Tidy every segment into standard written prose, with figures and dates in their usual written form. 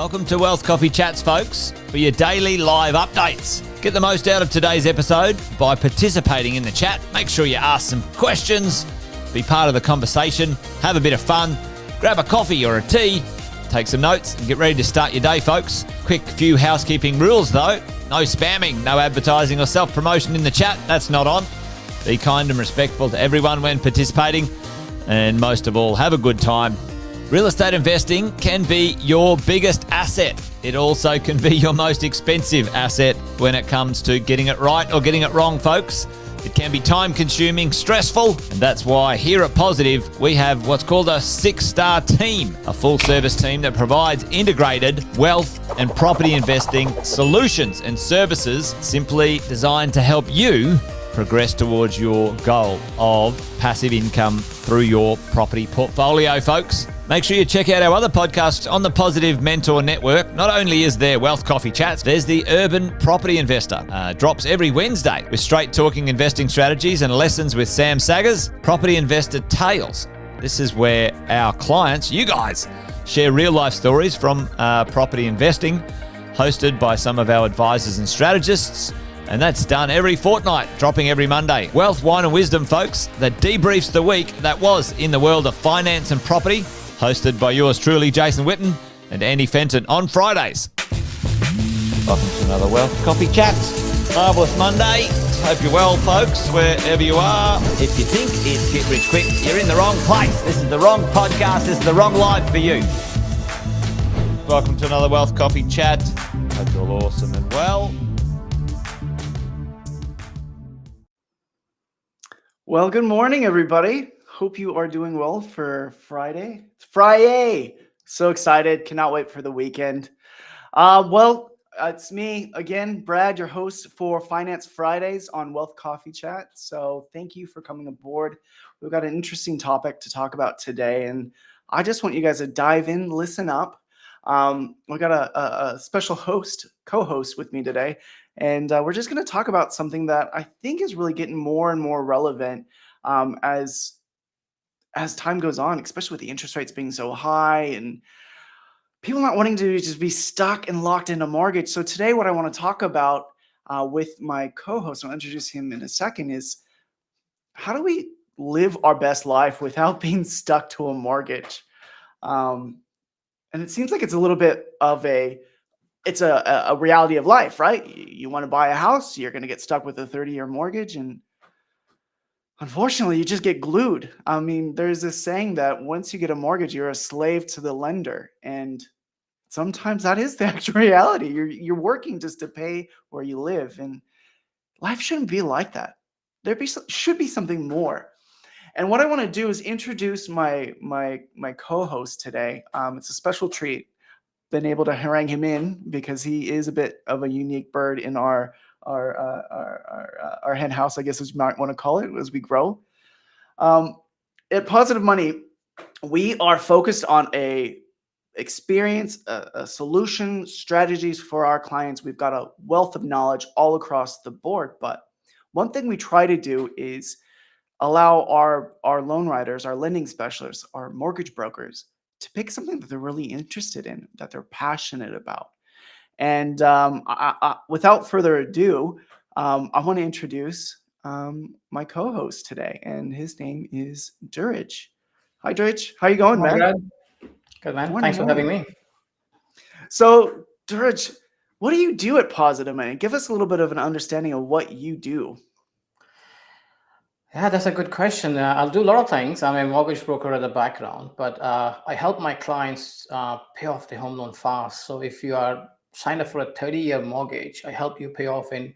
Welcome to Wealth Coffee Chats, folks, for your daily live updates. Get the most out of today's episode by participating in the chat. Make sure you ask some questions, be part of the conversation, have a bit of fun, grab a coffee or a tea, take some notes, and get ready to start your day, folks. Quick few housekeeping rules, though. No spamming, no advertising or self-promotion in the chat. That's not on. Be kind and respectful to everyone when participating. And most of all, have a good time. Real estate investing can be your biggest asset. It also can be your most expensive asset when it comes to getting it right or getting it wrong, folks. It can be time-consuming, stressful, and that's why here at Positive, we have what's called a 6-star team, a full-service team that provides integrated wealth and property investing solutions and services simply designed to help you progress towards your goal of passive income through your property portfolio, folks. Make sure you check out our other podcasts on the Positive Mentor Network. Not only is there Wealth Coffee Chats, there's the Urban Property Investor. Drops every Wednesday with straight talking investing strategies and lessons with Sam Saggers. Property Investor Tales. This is where our clients, you guys, share real life stories from property investing, hosted by some of our advisors and strategists. And that's done every fortnight, dropping every Monday. Wealth, Wine and Wisdom, folks, that debriefs the week that was in the world of finance and property, hosted by yours truly, Jason Witten and Andy Fenton on Fridays. Welcome to another Wealth Coffee Chat. Marvellous Monday. Hope you're well, folks, wherever you are. If you think it's Get Rich Quick, you're in the wrong place. This is the wrong podcast. This is the wrong live for you. Welcome to another Wealth Coffee Chat. Hope you're all awesome and well. Well, good morning, everybody. Hope you are doing well for Friday. It's Friday. So excited. Cannot wait for the weekend. It's me again, Brad, your host for Finance Fridays on Wealth Coffee Chat. So thank you for coming aboard. We've got an interesting topic to talk about today, and I just want you guys to dive in, listen up. We got a special co-host with me today. And we're just going to talk about something that I think is really getting more and more relevant as time goes on, especially with the interest rates being so high and people not wanting to just be stuck and locked in a mortgage. So today what I want to talk about with my co-host, I'll introduce him in a second, is how do we live our best life without being stuck to a mortgage? And it seems like it's a little bit of a reality of life, right? You want to buy a house, you're going to get stuck with a 30-year mortgage, and unfortunately, you just get glued. I mean, there's this saying that once you get a mortgage, you're a slave to the lender, and sometimes that is the actual reality. You're working just to pay where you live, and life shouldn't be like that. Should be something more. And what I want to do is introduce my co-host today. It's a special treat. Been able to harangue him in because he is a bit of a unique bird in our hen house, I guess, as you might want to call it, as we grow. At Positive Money, we are focused on a solution, strategies for our clients. We've got a wealth of knowledge all across the board. But one thing we try to do is allow our loan writers, our lending specialists, our mortgage brokers to pick something that they're really interested in, that they're passionate about. And without further ado, I want to introduce my co-host today, and his name is Dhiraj. Hi, Dhiraj. How you going, man? Good, man. Thanks for having me. So, Dhiraj, what do you do at Positive Money? Give us a little bit of an understanding of what you do. Yeah, that's a good question. I'll do a lot of things. I'm a mortgage broker at the background, but I help my clients pay off the home loan fast. So if you are signed up for a 30-year mortgage, I help you pay off in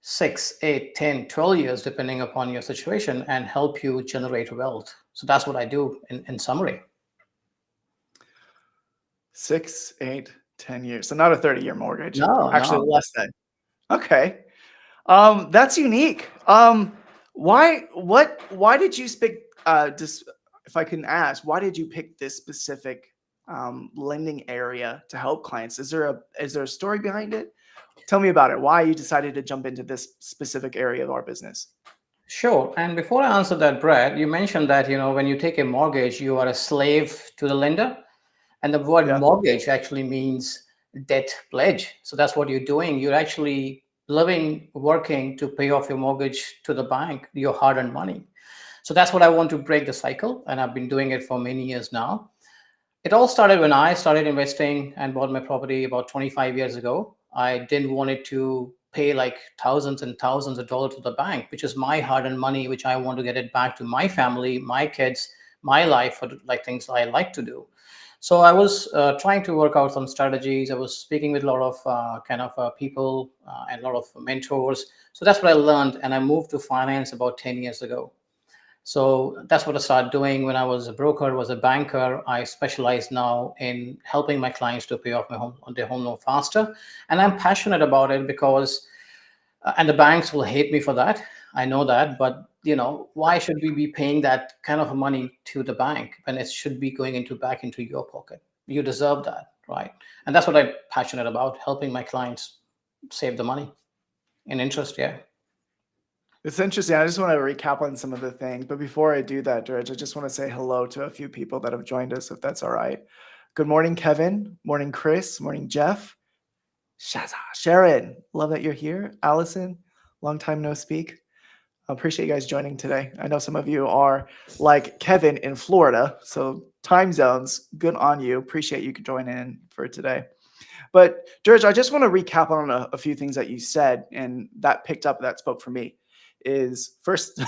6, 8, 10, 12 years, depending upon your situation, and help you generate wealth. So that's what I do in summary. 6, 8, 10 years. So not a 30-year mortgage. No, actually less than. Okay. That's unique. Why did you pick this? If I can ask, why did you pick this specific lending area to help clients? Is there a story behind it? Tell me about it. Why you decided to jump into this specific area of our business? Sure. And before I answer that, Brad, you mentioned that when you take a mortgage, you are a slave to the lender. And the word Yeah. mortgage actually means debt pledge. So that's what you're doing. You're actually living, working to pay off your mortgage to the bank, your hard-earned money. So that's what I want to break the cycle. And I've been doing it for many years now. It all started when I started investing and bought my property about 25 years ago. I didn't want it to pay like thousands and thousands of dollars to the bank, which is my hard-earned money, which I want to get it back to my family, my kids, my life, for like things I like to do. So I was trying to work out some strategies. I was speaking with a lot of people and a lot of mentors. So that's what I learned, and I moved to finance about 10 years ago. So that's what I started doing when I was a broker, was a banker. I specialize now in helping my clients to pay off their home loan faster. And I'm passionate about it because, and the banks will hate me for that. I know that, but why should we be paying that kind of money to the bank when it should be going back into your pocket? You deserve that, right? And that's what I'm passionate about, helping my clients save the money in interest. Yeah. It's interesting. I just want to recap on some of the things. But before I do that, Dhiraj, I just want to say hello to a few people that have joined us, if that's all right. Good morning, Kevin. Morning, Chris. Morning, Jeff. Shaza, Sharon, love that you're here. Allison, long time no speak. I appreciate you guys joining today. I know some of you are like Kevin in Florida, so time zones, good on you. Appreciate you joining in for today. But Dhiraj, I just want to recap on a few things that you said, and that spoke for me. Is first,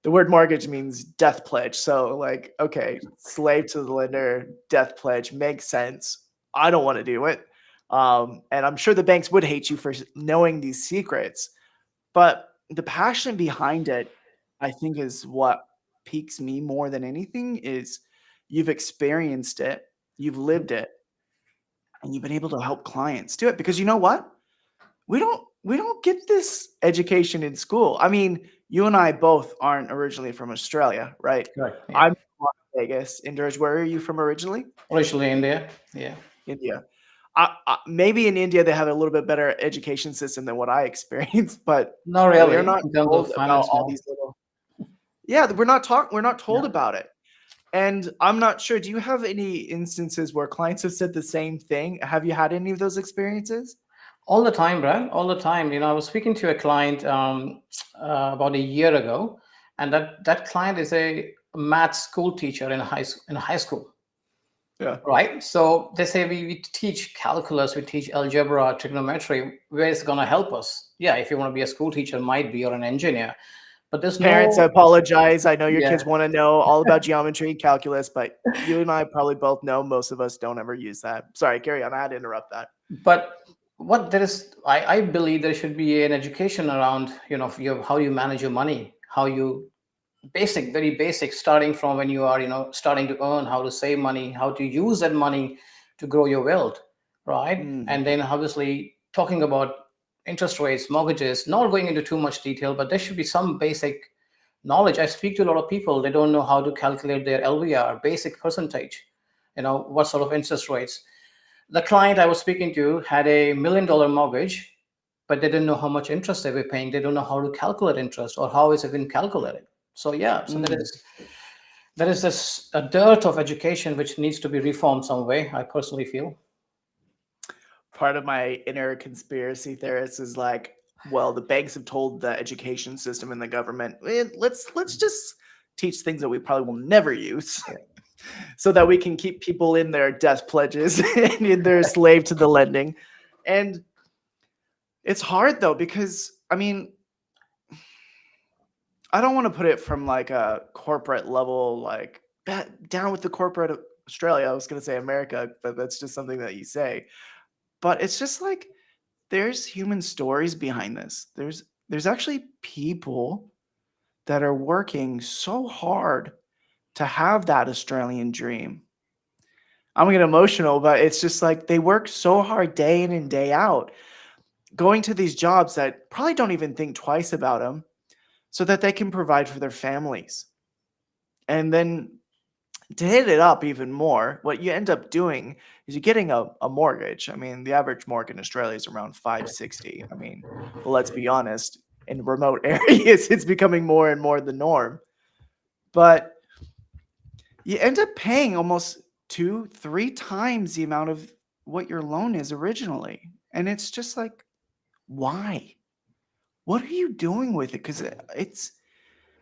the word mortgage means death pledge. So like, okay, slave to the lender, death pledge makes sense. I don't want to do it. And I'm sure the banks would hate you for knowing these secrets. But the passion behind it, I think, is what piques me more than anything. Is you've experienced it, you've lived it, and you've been able to help clients do it. Because you know what? We don't get this education in school. I mean, you and I both aren't originally from Australia, right? Right. Yeah. I'm from Vegas. Dhiraj, where are you from originally? Originally India. Yeah. India. Maybe in India they have a little bit better education system than what I experienced, but Not really we're not in terms told of about finance. all No. these little. Yeah, we're not told Yeah. about it. And I'm not sure. Do you have any instances where clients have said the same thing? Have you had any of those experiences? All the time, Brad. All the time. I was speaking to a client about a year ago, and that client is a math school teacher in high school. Yeah. Right. So they say we teach calculus, we teach algebra, trigonometry. Where it's going to help us? Yeah, if you want to be a school teacher, might be, or an engineer. But there's Parents, I no. apologize. I know your Yeah. kids want to know all about geometry, calculus, but you and I probably both know most of us don't ever use that. Sorry, carry on. I had to interrupt that. But what there is, I believe there should be an education around, how you manage your money, how you very basic, starting from when you are, starting to earn, how to save money, how to use that money to grow your wealth, right? And then obviously talking about interest rates, mortgages, not going into too much detail, but there should be some basic knowledge. I speak to a lot of people, they don't know how to calculate their LVR, basic percentage, what sort of interest rates. The client I was speaking to had a $1 million mortgage, but they didn't know how much interest they were paying. They don't know how to calculate interest or how is it been calculated. So yeah, so there is this a dearth of education which needs to be reformed some way, I personally feel. Part of my inner conspiracy theorist is like, well, the banks have told the education system and the government, let's just teach things that we probably will never use. So that we can keep people in their death pledges and in their slave to the lending. And it's hard though, because I mean, I don't want to put it from like a corporate level, like down with the corporate Australia. I was going to say America, but that's just something that you say. But it's just like there's human stories behind this. There's actually people that are working so hard to have that Australian dream. I'm gonna get emotional, but it's just like they work so hard day in and day out, going to these jobs that probably don't even think twice about them so that they can provide for their families. And then to hit it up even more, what you end up doing is you're getting a mortgage. I mean, the average mortgage in Australia is around 560. I mean, well, let's be honest, in remote areas, it's becoming more and more the norm. But you end up paying almost 2, 3 times the amount of what your loan is originally. And it's just like, why? What are you doing with it? Because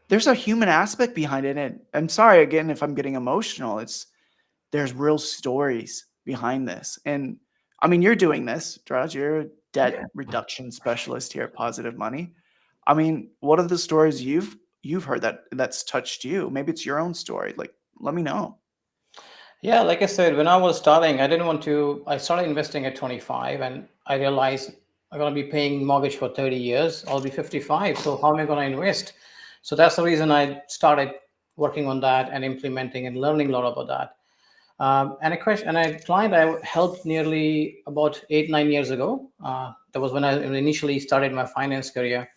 there's a human aspect behind it. And I'm sorry again if I'm getting emotional. There's real stories behind this. And I mean, you're doing this, Draj. You're a debt reduction specialist here at Positive Money. I mean, what are the stories you've heard that's touched you? Maybe it's your own story. Like, let me know. Yeah, like I said, when I was starting, I started investing at 25 and I realized I'm going to be paying mortgage for 30 years. I'll be 55. So how am I going to invest? So that's the reason I started working on that and implementing and learning a lot about that. And a client I helped nearly about 8-9 years ago. That was when I initially started my finance career.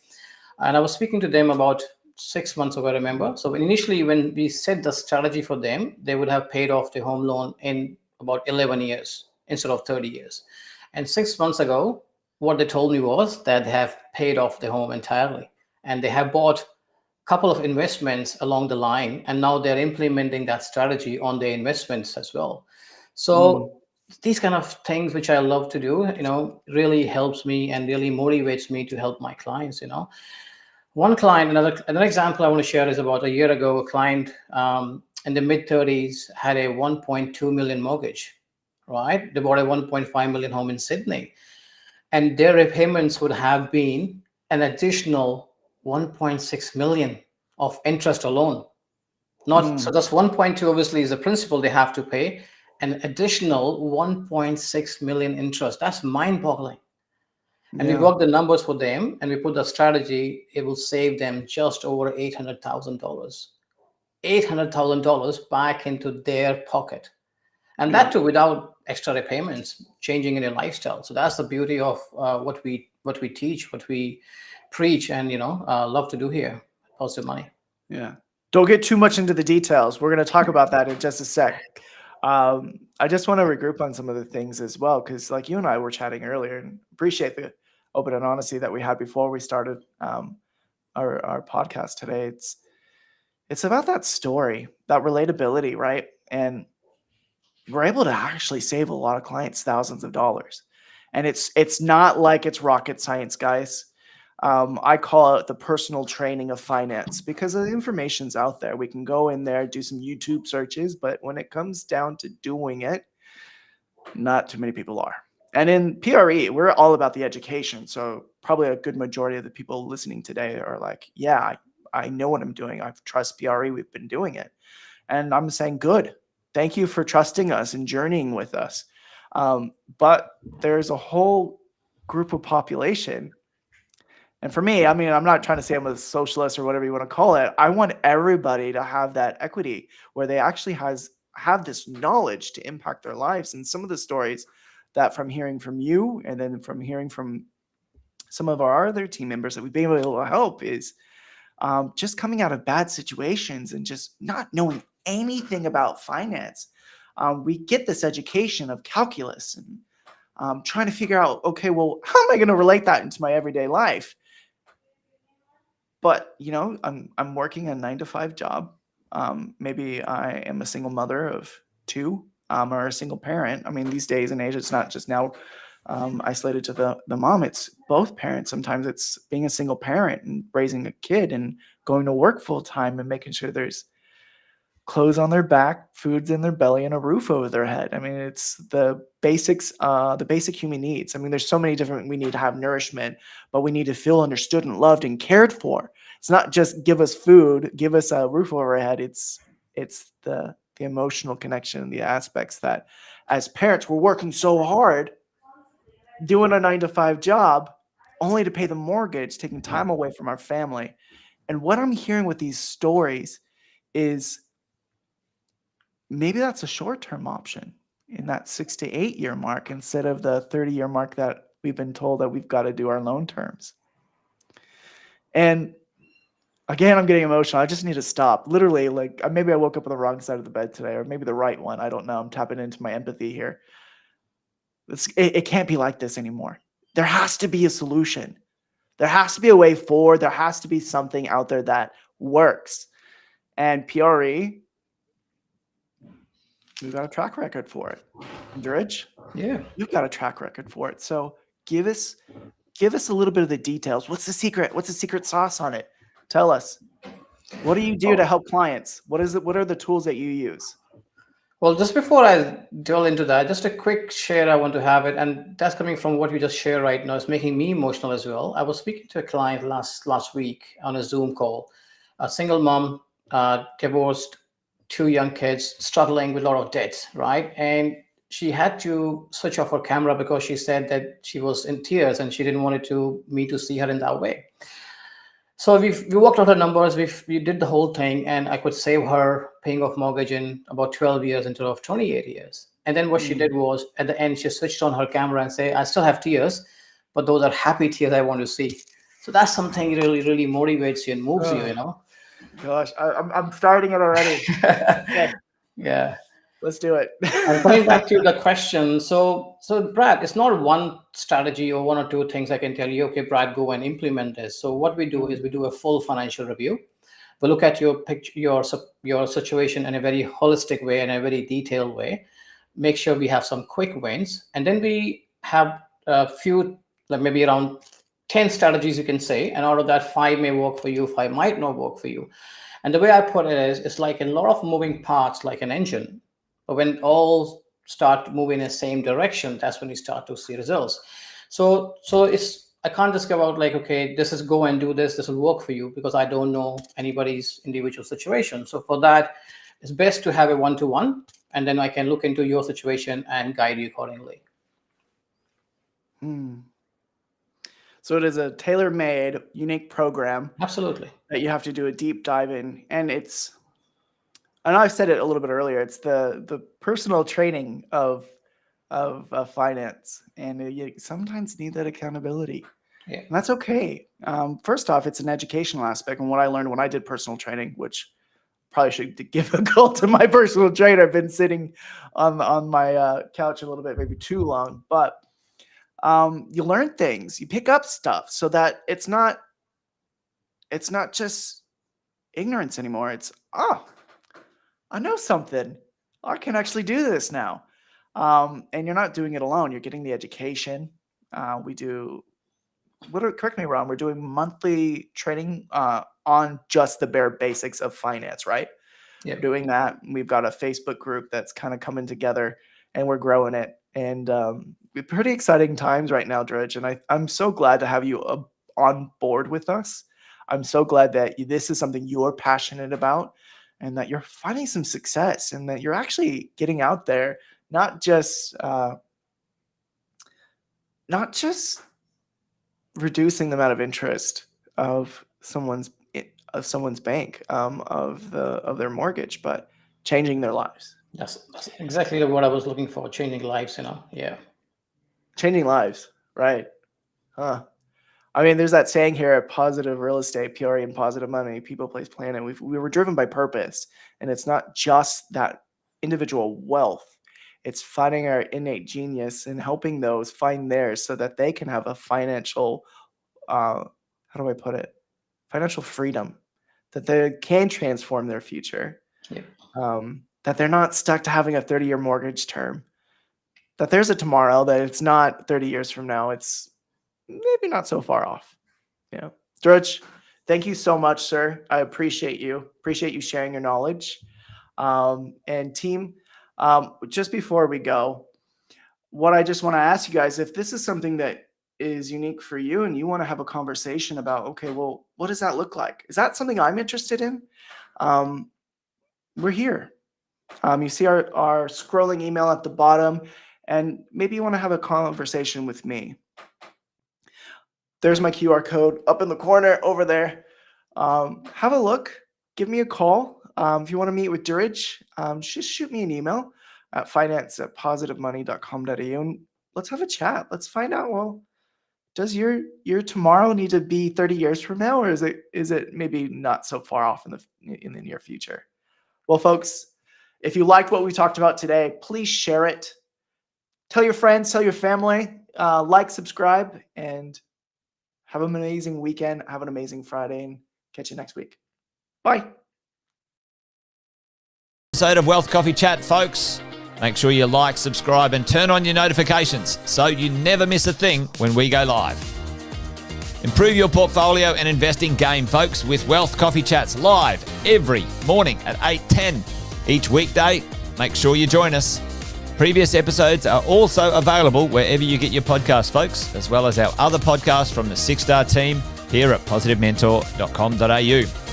And I was speaking to them about 6 months ago, I remember. So initially, when we set the strategy for them, they would have paid off the home loan in about 11 years instead of 30 years. And 6 months ago, what they told me was that they have paid off the home entirely. And they have bought a couple of investments along the line. And now they're implementing that strategy on their investments as well. So these kind of things, which I love to do, really helps me and really motivates me to help my clients, One client, another example I want to share is about a year ago, a client in the mid-30s had a 1.2 million mortgage, right? They bought a 1.5 million home in Sydney. And their repayments would have been an additional 1.6 million of interest alone. So that's 1.2 obviously is the principal they have to pay, an additional 1.6 million interest. That's mind-boggling. And we worked the numbers for them and we put the strategy, it will save them just over $800,000. $800,000 back into their pocket. And that too without extra repayments, changing in your lifestyle. So that's the beauty of what we teach, what we preach, and love to do here, Positive Money. Yeah. Don't get too much into the details. We're going to talk about that in just a sec. I just want to regroup on some of the things as well, because like you and I were chatting earlier, and appreciate the open and honesty that we had before we started our podcast today. It's about that story, that relatability, right? And we're able to actually save a lot of clients thousands of dollars. And it's not like it's rocket science, guys. I call it the personal training of finance because the information's out there. We can go in there, do some YouTube searches, but when it comes down to doing it, not too many people are. And in PRE, we're all about the education. So probably a good majority of the people listening today are like, yeah, I know what I'm doing. I trust PRE. We've been doing it. And I'm saying, good. Thank you for trusting us and journeying with us. But there's a whole group of population. And for me, I mean, I'm not trying to say I'm a socialist or whatever you want to call it. I want everybody to have that equity where they actually have this knowledge to impact their lives. And some of the stories that from hearing from you and then from hearing from some of our other team members that we've been able to help is just coming out of bad situations and just not knowing anything about finance. We get this education of calculus and trying to figure out, okay, well, how am I going to relate that into my everyday life? But, I'm working a 9-to-5 job. Maybe I am a single mother of 2 or a single parent. I mean, these days and age, it's not just now isolated to the mom. It's both parents. Sometimes it's being a single parent and raising a kid and going to work full time and making sure there's clothes on their back, food's in their belly, and a roof over their head. I mean, it's the basics, the basic human needs. I mean, there's so many different, we need to have nourishment, but we need to feel understood and loved and cared for. It's not just give us food, give us a roof over our head. It's the emotional connection and the aspects that as parents, we're working so hard doing a 9-to-5 job only to pay the mortgage, taking time away from our family. And what I'm hearing with these stories is maybe that's a short-term option in that 6 to 8 year mark instead of the 30-year mark that we've been told that we've got to do our loan terms. And again, I'm getting emotional. I just need to stop. Literally, like maybe I woke up on the wrong side of the bed today, or maybe the right one. I don't know. I'm tapping into my empathy here. It can't be like this anymore. There has to be a solution. There has to be a way forward. There has to be something out there that works. And PRE, We've got a track record for it. Dhiraj, Yeah. you've got a track record for it. So give us a little bit of the details. What's the secret? What's the secret sauce on it? Tell us. What do you do to help clients? What is it? What are the tools that you use? Well, just before I delve into that, just a quick share I want to have it, and that's coming from what you just shared right now. It's making me emotional as well. I was speaking to a client last week on a Zoom call, a single mom, divorced, two young kids, struggling with a lot of debts, right? And she had to switch off her camera because she said that she was in tears and she didn't want me to see her in that way. So we worked out her numbers. We did the whole thing, and I could save her paying off mortgage in about 12 years instead of 28 years. And then what she did was, at the end, she switched on her camera and say, "I still have tears, but those are happy tears I want to see." So that's something really, really motivates you and moves you, you know. Gosh, I'm starting it already. Yeah. Let's do it. And coming back to the question, so Brad, it's not one strategy or one or two things I can tell you, okay, Brad, go and implement this. So what we do is we do a full financial review. We look at your picture, your situation in a very holistic way, in a very detailed way. Make sure we have some quick wins, and then we have a few, like maybe around 10 strategies you can say, and out of that, 5 may work for you, 5 might not work for you. And the way I put it is, it's like a lot of moving parts, like an engine. But when all start moving in the same direction, that's when you start to see results. So I can't just go out like, okay, this is go and do this will work for you, because I don't know anybody's individual situation. So for that, it's best to have a one-to-one, and then I can look into your situation and guide you accordingly. So it is a tailor-made, unique program. Absolutely. That you have to do a deep dive in, and I said it a little bit earlier. It's the personal training of finance, and you sometimes need that accountability. Yeah, and that's okay. First off, it's an educational aspect, and what I learned when I did personal training, which probably should give a call to my personal trainer. I've been sitting on my couch a little bit, maybe too long, but you learn things, you pick up stuff, so that it's not just ignorance anymore. It's I know something. I can actually do this now. And you're not doing it alone. You're getting the education. We do, correct me if I'm wrong, we're doing monthly training on just the bare basics of finance, right? yeah. We're doing that. We've got a Facebook group that's kind of coming together, and we're growing it. And pretty exciting times right now, Dhiraj. And I'm so glad to have you on board with us. I'm so glad that this is something you're passionate about, and that you're finding some success, and that you're actually getting out there, not just reducing the amount of interest of someone's bank, of their mortgage, but changing their lives. That's exactly what I was looking for, changing lives, you know. Yeah. Changing lives, right? I mean, there's that saying here at Positive Real Estate, PRE, and Positive Money, People, Place, Planet. We were driven by purpose, and it's not just that individual wealth. It's finding our innate genius and helping those find theirs, so that they can have a financial, how do I put it? Financial freedom, that they can transform their future, that they're not stuck to having a 30-year mortgage term, that there's a tomorrow, that it's not 30 years from now. It's maybe not so far off. Yeah. Dhiraj, thank you so much, sir. I appreciate you. Appreciate you sharing your knowledge. And team, just before we go, what I just want to ask you guys, if this is something that is unique for you and you want to have a conversation about, okay, well, what does that look like? Is that something I'm interested in? We're here. You see our scrolling email at the bottom, and maybe you want to have a conversation with me. There's my QR code up in the corner over there. Have a look. Give me a call. If you want to meet with Dhiraj, just shoot me an email at finance@positivemoney.com.au, and let's have a chat. Let's find out, well, does your tomorrow need to be 30 years from now, or is it maybe not so far off in the near future? Well, folks, if you liked what we talked about today, please share it. Tell your friends, tell your family, like, subscribe, and have an amazing weekend. Have an amazing Friday, and catch you next week. Bye. Episode of Wealth Coffee Chat, folks. Make sure you like, subscribe, and turn on your notifications so you never miss a thing when we go live. Improve your portfolio and investing game, folks, with Wealth Coffee Chats live every morning at 8:10 each weekday. Make sure you join us. Previous episodes are also available wherever you get your podcasts, folks, as well as our other podcasts from the 6-Star team here at positivementor.com.au.